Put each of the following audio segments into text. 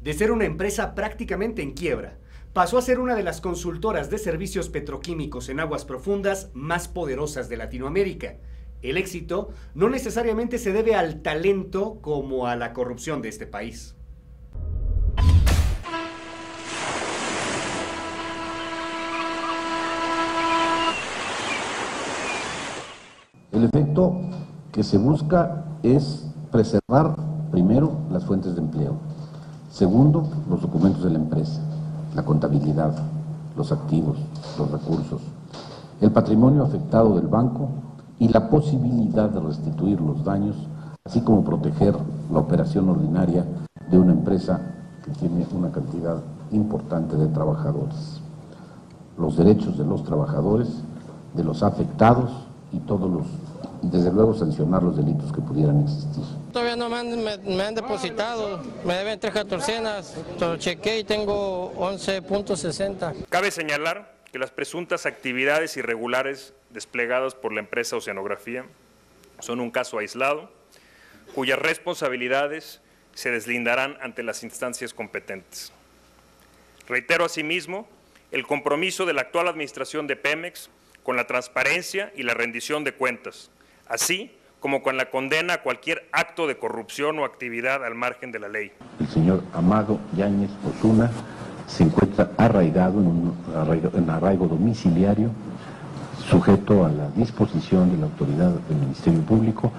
De ser una empresa prácticamente en quiebra, pasó a ser una de las consultoras de servicios petroquímicos en aguas profundas más poderosas de Latinoamérica. El éxito no necesariamente se debe al talento como a la corrupción de este país. El efecto que se busca es preservar, primero, las fuentes de empleo. Segundo, los documentos de la empresa, la contabilidad, los activos, los recursos, el patrimonio afectado del banco y la posibilidad de restituir los daños, así como proteger la operación ordinaria de una empresa que tiene una cantidad importante de trabajadores. Los derechos de los trabajadores, de los afectados y desde luego sancionar los delitos que pudieran existir. Todavía no me han depositado, me deben 3 catorcenas, lo chequé y tengo 11.60. Cabe señalar que las presuntas actividades irregulares desplegadas por la empresa Oceanografía son un caso aislado, cuyas responsabilidades se deslindarán ante las instancias competentes. Reitero asimismo el compromiso de la actual administración de Pemex con la transparencia y la rendición de cuentas, así como con la condena a cualquier acto de corrupción o actividad al margen de la ley. El señor Amado Yáñez Osuna se encuentra arraigado en arraigo domiciliario, sujeto a la disposición de la autoridad del Ministerio Público,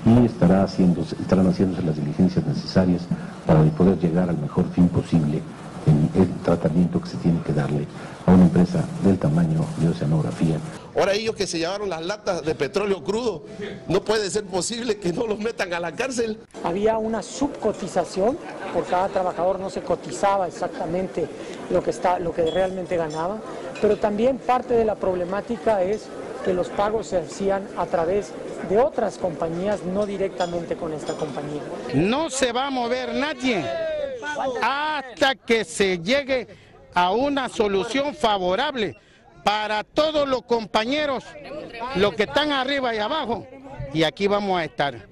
y estarán haciéndose las diligencias necesarias para poder llegar al mejor fin posible en el tratamiento que se tiene que darle a una empresa del tamaño de Oceanografía. Ahora ellos que se llevaron las latas de petróleo crudo, no puede ser posible que no los metan a la cárcel. Había una subcotización, por cada trabajador no se cotizaba exactamente lo que realmente ganaba, pero también parte de la problemática es que los pagos se hacían a través de otras compañías, no directamente con esta compañía. No se va a mover nadie hasta que se llegue a una solución favorable para todos los compañeros, los que están arriba y abajo, y aquí vamos a estar.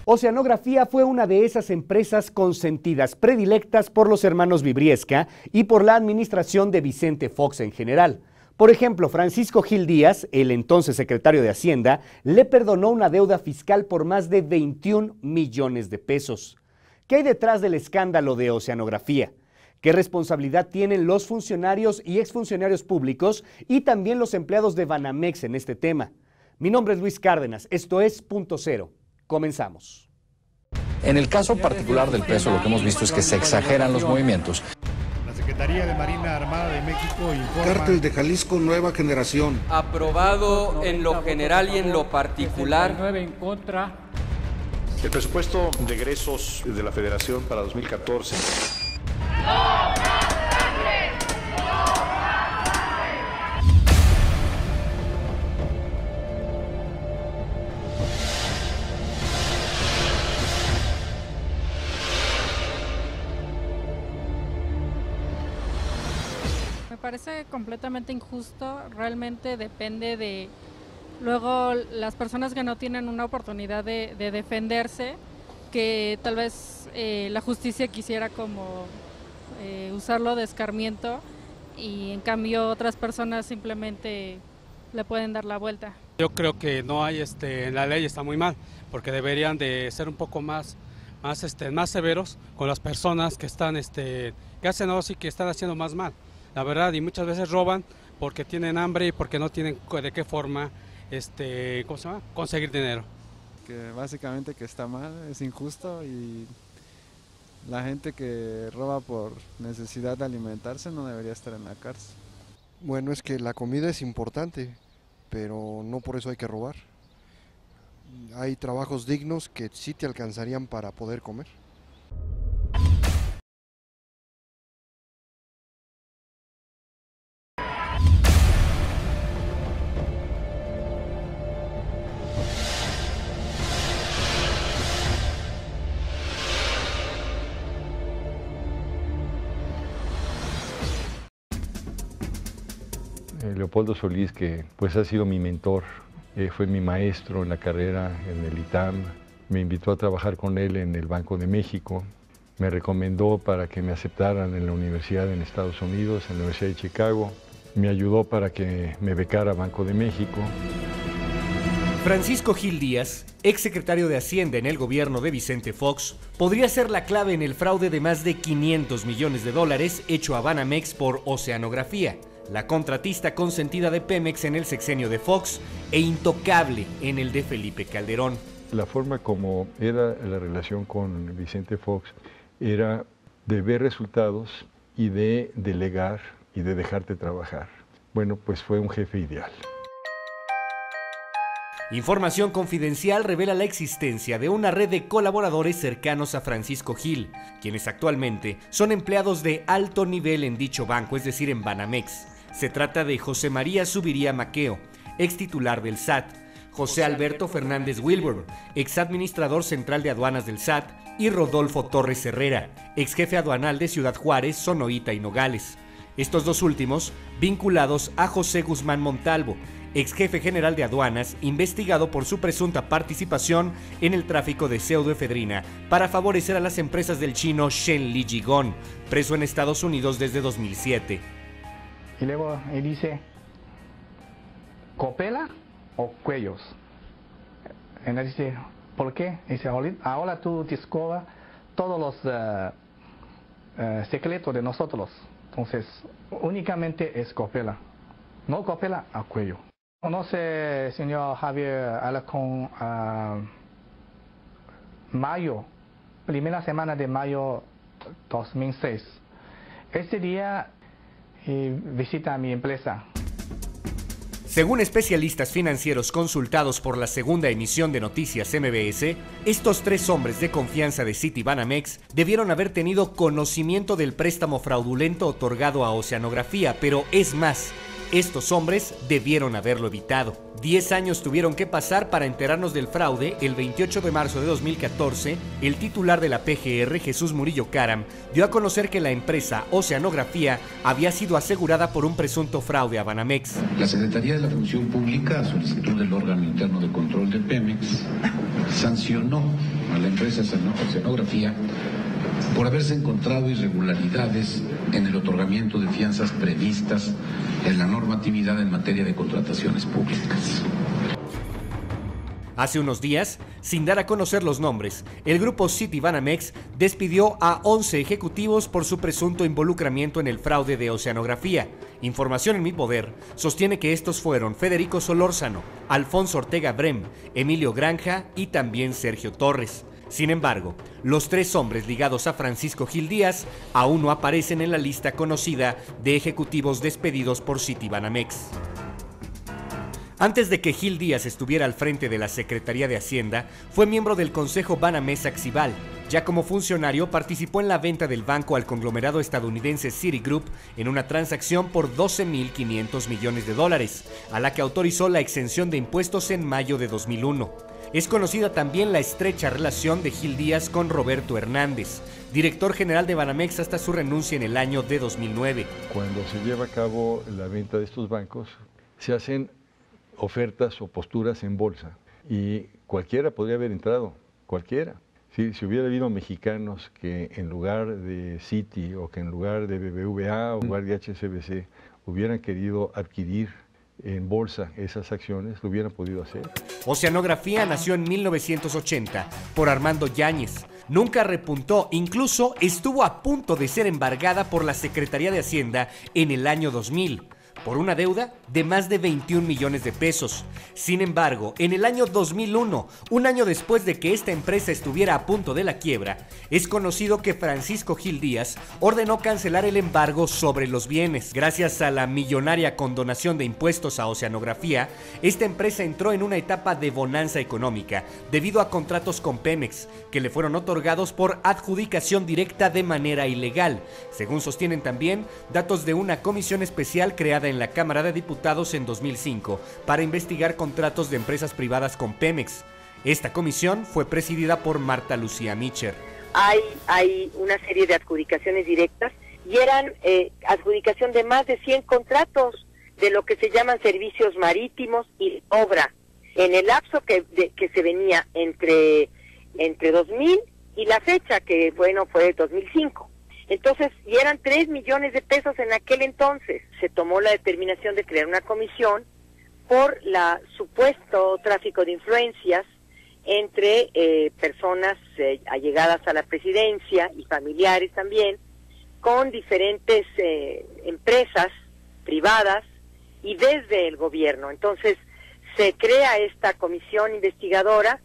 Oceanografía fue una de esas empresas consentidas, predilectas por los hermanos Vibriesca y por la administración de Vicente Fox en general. Por ejemplo, Francisco Gil Díaz, el entonces secretario de Hacienda, le perdonó una deuda fiscal por más de 21 millones de pesos. ¿Qué hay detrás del escándalo de Oceanografía? ¿Qué responsabilidad tienen los funcionarios y exfuncionarios públicos y también los empleados de Banamex en este tema? Mi nombre es Luis Cárdenas, esto es Punto Cero. Comenzamos. En el caso particular del peso, lo que hemos visto es que se exageran los movimientos. La Secretaría de Marina Armada de México informa... Cártel de Jalisco Nueva Generación. Aprobado en lo general y en lo particular. 9 en contra. El presupuesto de egresos de la Federación para 2014. Me parece completamente injusto, realmente depende de luego las personas que no tienen una oportunidad de defenderse, que tal vez la justicia quisiera como usarlo de escarmiento y en cambio otras personas simplemente le pueden dar la vuelta. Yo creo que no hay, la ley está muy mal, porque deberían de ser un poco más severos con las personas que están, que hacen así, que están haciendo más mal. La verdad, y muchas veces roban porque tienen hambre y porque no tienen de qué forma ¿cómo se llama? Conseguir dinero. Que básicamente que está mal, es injusto, y la gente que roba por necesidad de alimentarse no debería estar en la cárcel. Bueno, es que la comida es importante, pero no por eso hay que robar. Hay trabajos dignos que sí te alcanzarían para poder comer. Le Leopoldo Solís, que pues ha sido mi mentor, fue mi maestro en la carrera en el ITAM, me invitó a trabajar con él en el Banco de México, me recomendó para que me aceptaran en la universidad en Estados Unidos, en la Universidad de Chicago, me ayudó para que me becara Banco de México. Francisco Gil Díaz, exsecretario de Hacienda en el gobierno de Vicente Fox, podría ser la clave en el fraude de más de 500 millones de dólares hecho a Banamex por Oceanografía, la contratista consentida de Pemex en el sexenio de Fox e intocable en el de Felipe Calderón. La forma como era la relación con Vicente Fox era de ver resultados y de delegar y de dejarte trabajar. Bueno, pues fue un jefe ideal. Información confidencial revela la existencia de una red de colaboradores cercanos a Francisco Gil, quienes actualmente son empleados de alto nivel en dicho banco, es decir, en Banamex. Se trata de José María Zubiría Maqueo, ex titular del SAT, José Alberto Fernández Wilbur, ex administrador central de aduanas del SAT, y Rodolfo Torres Herrera, ex jefe aduanal de Ciudad Juárez, Sonoita y Nogales. Estos dos últimos vinculados a José Guzmán Montalvo, ex jefe general de aduanas, investigado por su presunta participación en el tráfico de pseudoefedrina para favorecer a las empresas del chino Shen Li Jigong, preso en Estados Unidos desde 2007. Y luego dice, ¿copela o cuellos? Y él dice, ¿por qué? Dice, ahora tú descubres todos los secretos de nosotros. Entonces, únicamente es copela, no copela a cuello. Conoce, señor Javier Alarcón, mayo, primera semana de mayo 2006. Este día visita a mi empresa. Según especialistas financieros consultados por la segunda emisión de Noticias MBS, estos tres hombres de confianza de Citibanamex debieron haber tenido conocimiento del préstamo fraudulento otorgado a Oceanografía, pero es más, estos hombres debieron haberlo evitado. 10 años tuvieron que pasar para enterarnos del fraude. El 28 de marzo de 2014, el titular de la PGR, Jesús Murillo Caram, dio a conocer que la empresa Oceanografía había sido asegurada por un presunto fraude a Banamex. La Secretaría de la Función Pública, a solicitud del órgano interno de control de Pemex, sancionó a la empresa Oceanografía por haberse encontrado irregularidades en el otorgamiento de fianzas previstas en la normatividad en materia de contrataciones públicas. Hace unos días, sin dar a conocer los nombres, el grupo Citibanamex despidió a 11 ejecutivos por su presunto involucramiento en el fraude de Oceanografía. Información en mi poder sostiene que estos fueron Federico Solórzano, Alfonso Ortega Brem, Emilio Granja y también Sergio Torres. Sin embargo, los tres hombres ligados a Francisco Gil Díaz aún no aparecen en la lista conocida de ejecutivos despedidos por Citibanamex. Antes de que Gil Díaz estuviera al frente de la Secretaría de Hacienda, fue miembro del Consejo Banamex Axival. Ya como funcionario participó en la venta del banco al conglomerado estadounidense Citigroup en una transacción por $12.500 millones, a la que autorizó la exención de impuestos en mayo de 2001. Es conocida también la estrecha relación de Gil Díaz con Roberto Hernández, director general de Banamex hasta su renuncia en el año de 2009. Cuando se lleva a cabo la venta de estos bancos, se hacen ofertas o posturas en bolsa y cualquiera podría haber entrado, cualquiera. Si hubiera habido mexicanos que en lugar de Citi o que en lugar de BBVA o en lugar de HSBC hubieran querido adquirir en bolsa esas acciones, lo hubieran podido hacer. Oceanografía nació en 1980 por Armando Yáñez. Nunca repuntó, incluso estuvo a punto de ser embargada por la Secretaría de Hacienda en el año 2000. Por una deuda de más de 21 millones de pesos. Sin embargo, en el año 2001, un año después de que esta empresa estuviera a punto de la quiebra, es conocido que Francisco Gil Díaz ordenó cancelar el embargo sobre los bienes. Gracias a la millonaria condonación de impuestos a Oceanografía, esta empresa entró en una etapa de bonanza económica debido a contratos con Pemex, que le fueron otorgados por adjudicación directa de manera ilegal, según sostienen también datos de una comisión especial creada en la Cámara de Diputados en 2005 para investigar contratos de empresas privadas con Pemex. Esta comisión fue presidida por Marta Lucía Mitcher. Hay una serie de adjudicaciones directas y eran adjudicación de más de 100 contratos de lo que se llaman servicios marítimos y obra, en el lapso que se venía entre 2000 y la fecha que, bueno, fue 2005. Entonces, y eran 3 millones de pesos en aquel entonces. Se tomó la determinación de crear una comisión por la supuesto tráfico de influencias entre personas allegadas a la presidencia y familiares también, con diferentes empresas privadas y desde el gobierno. Entonces, se crea esta comisión investigadora.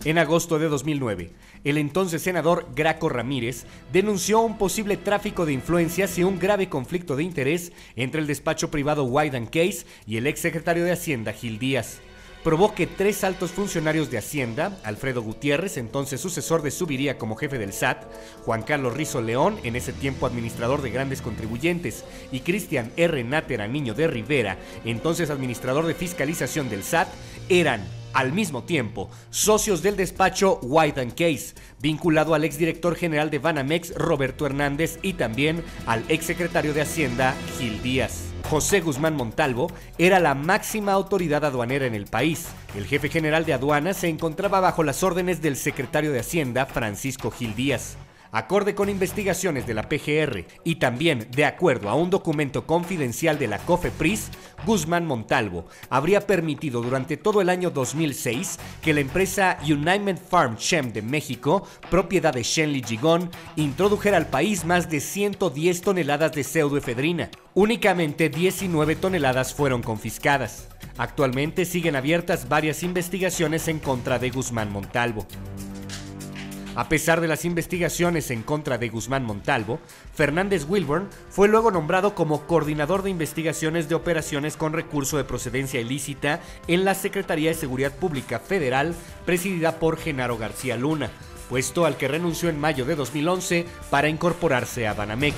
En agosto de 2009, el entonces senador Graco Ramírez denunció un posible tráfico de influencias y un grave conflicto de interés entre el despacho privado White & Case y el exsecretario de Hacienda Gil Díaz. Probó que 3 altos funcionarios de Hacienda, Alfredo Gutiérrez, entonces sucesor de Zuviría como jefe del SAT, Juan Carlos Rizo León, en ese tiempo administrador de grandes contribuyentes, y Cristian R. Nájera Niño de Rivera, entonces administrador de fiscalización del SAT, eran, al mismo tiempo, socios del despacho White & Case, vinculado al exdirector general de Banamex, Roberto Hernández, y también al exsecretario de Hacienda, Gil Díaz. José Guzmán Montalvo era la máxima autoridad aduanera en el país. El jefe general de aduanas se encontraba bajo las órdenes del secretario de Hacienda, Francisco Gil Díaz. Acorde con investigaciones de la PGR y también de acuerdo a un documento confidencial de la COFEPRIS, Guzmán Montalvo habría permitido durante todo el año 2006 que la empresa United Farm Shem de México, propiedad de Shenli Gigón, introdujera al país más de 110 toneladas de pseudoefedrina. Únicamente 19 toneladas fueron confiscadas. Actualmente siguen abiertas varias investigaciones en contra de Guzmán Montalvo. A pesar de las investigaciones en contra de Guzmán Montalvo, Fernández Wilburn fue luego nombrado como coordinador de investigaciones de operaciones con recurso de procedencia ilícita en la Secretaría de Seguridad Pública Federal, presidida por Genaro García Luna, puesto al que renunció en mayo de 2011 para incorporarse a Banamex.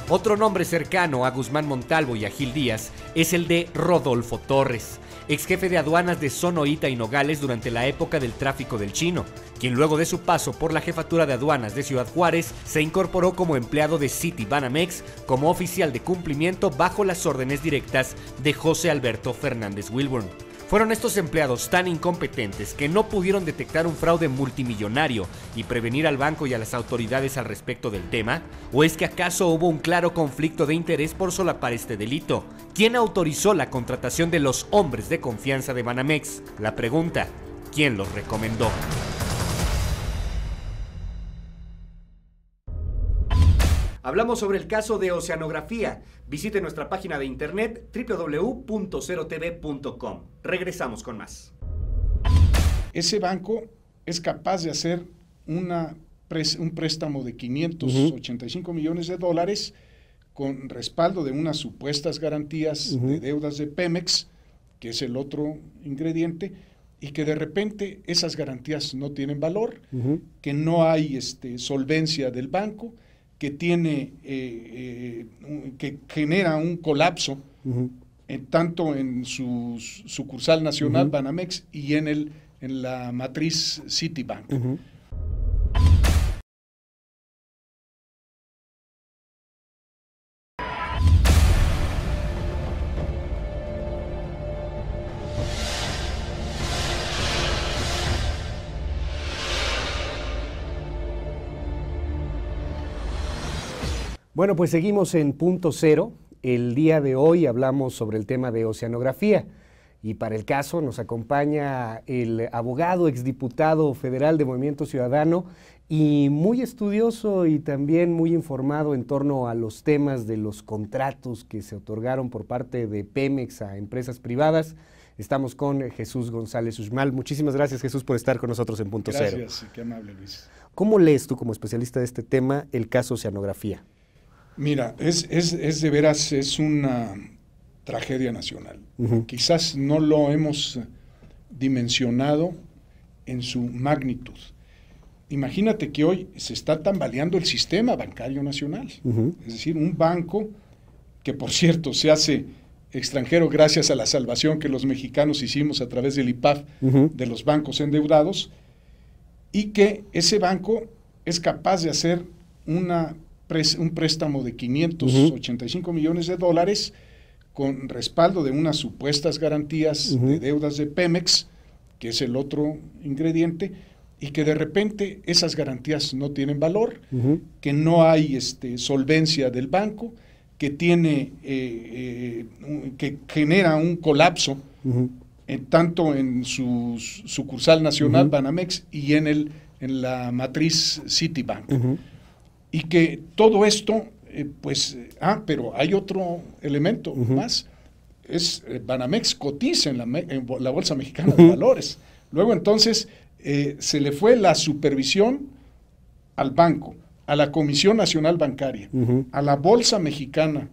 Otro nombre cercano a Guzmán Montalvo y a Gil Díaz es el de Rodolfo Torres, ex jefe de aduanas de Sonoita y Nogales durante la época del tráfico del chino, quien luego de su paso por la jefatura de aduanas de Ciudad Juárez se incorporó como empleado de City Banamex como oficial de cumplimiento bajo las órdenes directas de José Alberto Fernández Wilburn. ¿Fueron estos empleados tan incompetentes que no pudieron detectar un fraude multimillonario y prevenir al banco y a las autoridades al respecto del tema? ¿O es que acaso hubo un claro conflicto de interés por solapar este delito? ¿Quién autorizó la contratación de los hombres de confianza de Banamex? La pregunta, ¿quién los recomendó? Hablamos sobre el caso de Oceanografía. Visite nuestra página de internet www.cerotv.com. Regresamos con más. Ese banco es capaz de hacer un préstamo de 585 millones de dólares con respaldo de unas supuestas garantías de deudas de Pemex, que es el otro ingrediente, y que de repente esas garantías no tienen valor, que no hay solvencia del banco, que tiene que genera un colapso tanto en su sucursal nacional Banamex y en la matriz Citibank. Bueno, pues seguimos en Punto Cero. El día de hoy hablamos sobre el tema de oceanografía y para el caso nos acompaña el abogado, exdiputado federal de Movimiento Ciudadano y muy estudioso y también muy informado en torno a los temas de los contratos que se otorgaron por parte de Pemex a empresas privadas. Estamos con Jesús González Uxmal. Muchísimas gracias, Jesús, por estar con nosotros en Punto Cero. Gracias, qué amable, Luis. ¿Cómo lees tú como especialista de este tema el caso Oceanografía? Mira, es de veras, es una tragedia nacional. Quizás no lo hemos dimensionado en su magnitud. Imagínate que hoy se está tambaleando el sistema bancario nacional. Es decir, un banco que, por cierto, se hace extranjero gracias a la salvación que los mexicanos hicimos a través del IPAF de los bancos endeudados, y que ese banco es capaz de hacer un préstamo de 585 millones de dólares con respaldo de unas supuestas garantías de deudas de Pemex, que es el otro ingrediente, y que de repente esas garantías no tienen valor, que no hay solvencia del banco, que tiene que genera un colapso tanto en su sucursal nacional Banamex y en la matriz Citibank, y que todo esto pero hay otro elemento más, Banamex cotiza en la Bolsa Mexicana de Valores. Luego entonces se le fue la supervisión al banco, a la Comisión Nacional Bancaria, a la Bolsa Mexicana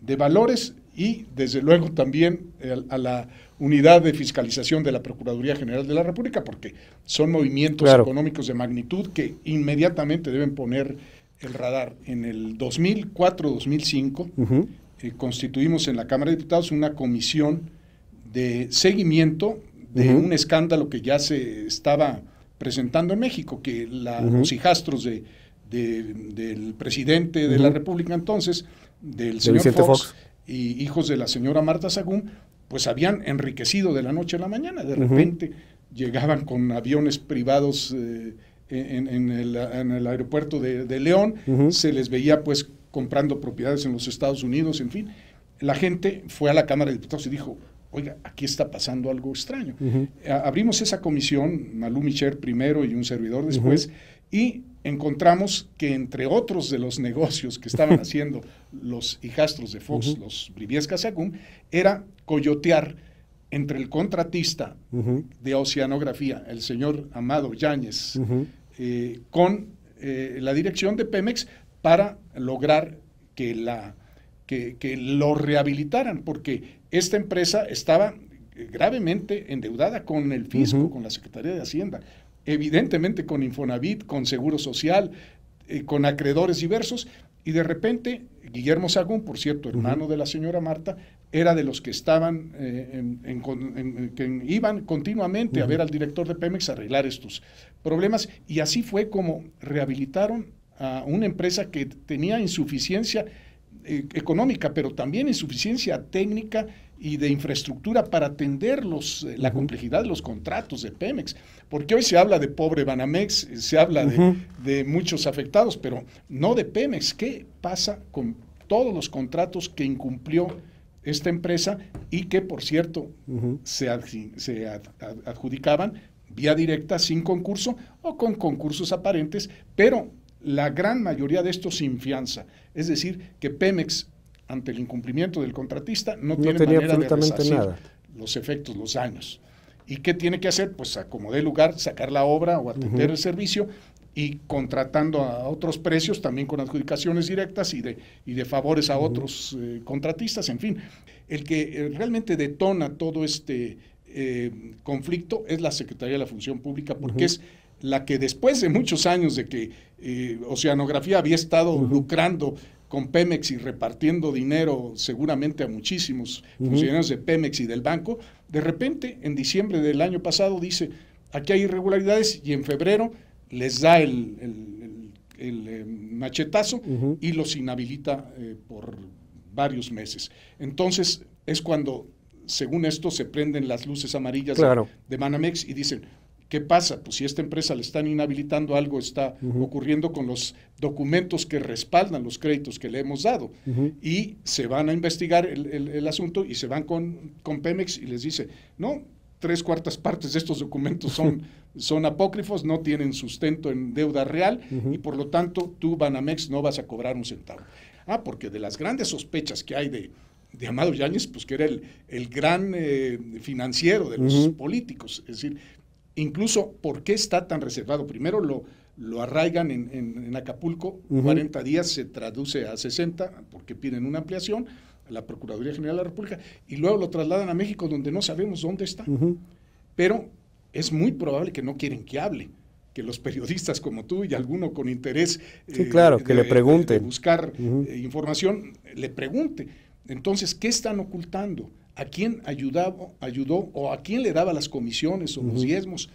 de Valores y desde luego también a la Unidad de Fiscalización de la Procuraduría General de la República, porque son movimientos económicos de magnitud que inmediatamente deben poner el radar. En el 2004-2005 constituimos en la Cámara de Diputados una comisión de seguimiento de un escándalo que ya se estaba presentando en México, que los hijastros del presidente de la República entonces, del señor Fox, y hijos de la señora Marta Sagún, pues habían enriquecido de la noche a la mañana. De repente llegaban con aviones privados en el aeropuerto de León, se les veía pues comprando propiedades en los Estados Unidos, en fin. La gente fue a la Cámara de Diputados y dijo, oiga, aquí está pasando algo extraño. Abrimos esa comisión, Malú Micher primero y un servidor después, y encontramos que entre otros de los negocios que estaban haciendo los hijastros de Fox, los Briviesca Sagún, era coyotear entre el contratista de oceanografía, el señor Amado Yáñez, con la dirección de Pemex para lograr que lo rehabilitaran, porque esta empresa estaba gravemente endeudada con el fisco, con la Secretaría de Hacienda, evidentemente con Infonavit, con Seguro Social, con acreedores diversos, y de repente Guillermo Sagún, por cierto, hermano de la señora Marta, era de los que estaban, que iban continuamente a ver al director de Pemex a arreglar estos problemas, y así fue como rehabilitaron a una empresa que tenía insuficiencia económica, pero también insuficiencia técnica y de infraestructura para atender la complejidad de los contratos de Pemex, porque hoy se habla de pobre Banamex, se habla de muchos afectados, pero no de Pemex. ¿Qué pasa con todos los contratos que incumplió esta empresa y que, por cierto, se adjudicaban vía directa, sin concurso o con concursos aparentes, pero la gran mayoría de estos sin fianza? Es decir, que Pemex, ante el incumplimiento del contratista, no tiene manera de resarcir los efectos, los daños. ¿Y qué tiene que hacer? Pues acomodar el lugar, sacar la obra o atender el servicio, y contratando a otros precios, también con adjudicaciones directas y de favores a otros contratistas, en fin. El que realmente detona todo este conflicto es la Secretaría de la Función Pública, porque es la que después de muchos años de que Oceanografía había estado lucrando con Pemex y repartiendo dinero seguramente a muchísimos funcionarios de Pemex y del banco, de repente en diciembre del año pasado dice, aquí hay irregularidades, y en febrero les da el machetazo y los inhabilita por varios meses. Entonces es cuando, según esto, se prenden las luces amarillas de Banamex y dicen, ¿qué pasa? Pues si a esta empresa le están inhabilitando, algo está ocurriendo con los documentos que respaldan los créditos que le hemos dado. Y se van a investigar el asunto y se van con Pemex y les dice, no, 3/4 partes de estos documentos son apócrifos, no tienen sustento en deuda real y por lo tanto tú, Banamex, no vas a cobrar un centavo. Porque de las grandes sospechas que hay de Amado Yáñez, pues que era el gran financiero de los políticos, es decir, incluso, ¿por qué está tan reservado? Primero lo arraigan en Acapulco, 40 días se traduce a 60, porque piden una ampliación a la Procuraduría General de la República, y luego lo trasladan a México, donde no sabemos dónde está. Pero es muy probable que no quieren que hable, que los periodistas como tú y alguno con interés que le pregunten, de buscar información, le pregunte. Entonces, ¿qué están ocultando? ¿A quién ayudó o a quién le daba las comisiones o los diezmos?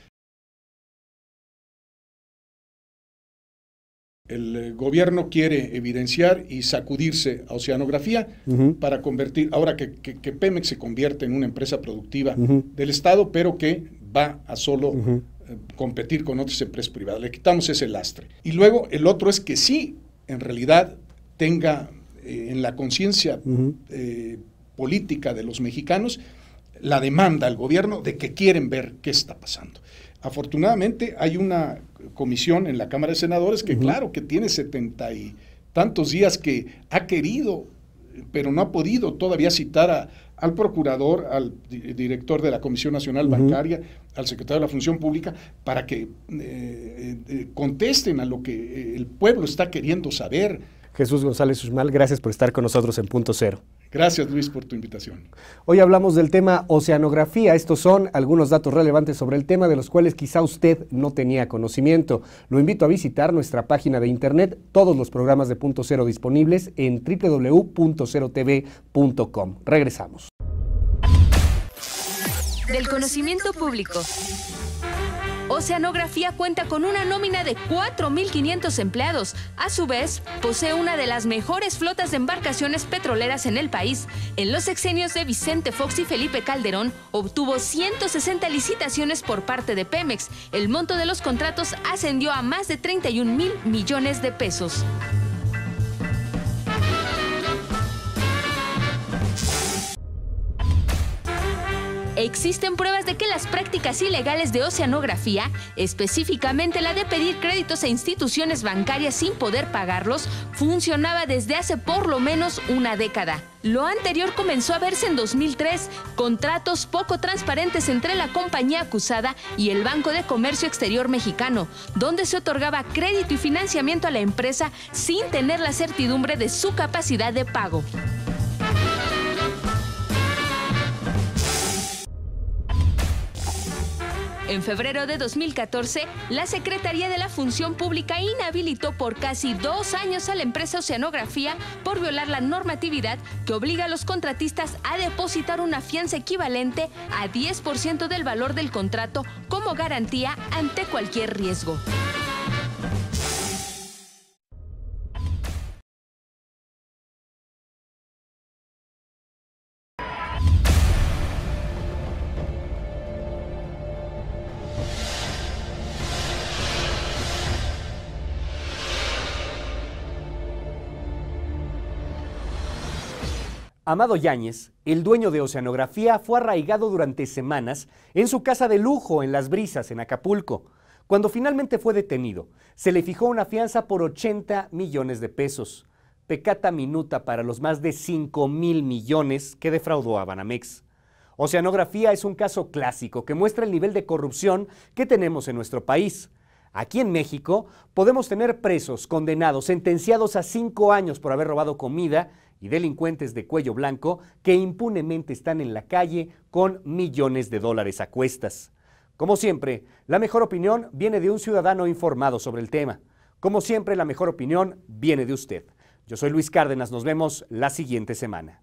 El gobierno quiere evidenciar y sacudirse a Oceanografía para convertir, ahora que Pemex se convierte en una empresa productiva del Estado, pero que va a solo competir con otras empresas privadas. Le quitamos ese lastre. Y luego el otro es que sí, en realidad, tenga en la conciencia política de los mexicanos la demanda al gobierno de que quieren ver qué está pasando. Afortunadamente hay una comisión en la Cámara de Senadores que claro que tiene 70 y tantos días que ha querido, pero no ha podido todavía citar al procurador, al director de la Comisión Nacional Bancaria, al secretario de la Función Pública, para que contesten a lo que el pueblo está queriendo saber. Jesús González Uxmal, gracias por estar con nosotros en Punto Cero. Gracias, Luis, por tu invitación. Hoy hablamos del tema oceanografía. Estos son algunos datos relevantes sobre el tema de los cuales quizá usted no tenía conocimiento. Lo invito a visitar nuestra página de internet, todos los programas de Punto Cero disponibles en www.cerotv.com. Regresamos. Del conocimiento público. Oceanografía cuenta con una nómina de 4.500 empleados. A su vez, posee una de las mejores flotas de embarcaciones petroleras en el país. En los sexenios de Vicente Fox y Felipe Calderón, obtuvo 160 licitaciones por parte de Pemex. El monto de los contratos ascendió a más de 31,000 millones de pesos. Existen pruebas de que las prácticas ilegales de oceanografía, específicamente la de pedir créditos a instituciones bancarias sin poder pagarlos, funcionaba desde hace por lo menos una década. Lo anterior comenzó a verse en 2003, contratos poco transparentes entre la compañía acusada y el Banco de Comercio Exterior Mexicano, donde se otorgaba crédito y financiamiento a la empresa sin tener la certidumbre de su capacidad de pago. En febrero de 2014, la Secretaría de la Función Pública inhabilitó por casi 2 años a la empresa Oceanografía por violar la normatividad que obliga a los contratistas a depositar una fianza equivalente a 10% del valor del contrato como garantía ante cualquier riesgo. Amado Yáñez, el dueño de Oceanografía, fue arraigado durante semanas en su casa de lujo en Las Brisas, en Acapulco. Cuando finalmente fue detenido, se le fijó una fianza por 80 millones de pesos. Peccata minuta para los más de 5,000 millones que defraudó a Banamex. Oceanografía es un caso clásico que muestra el nivel de corrupción que tenemos en nuestro país. Aquí en México podemos tener presos, condenados, sentenciados a 5 años por haber robado comida y delincuentes de cuello blanco que impunemente están en la calle con millones de dólares a cuestas. Como siempre, la mejor opinión viene de un ciudadano informado sobre el tema. Como siempre, la mejor opinión viene de usted. Yo soy Luis Cárdenas, nos vemos la siguiente semana.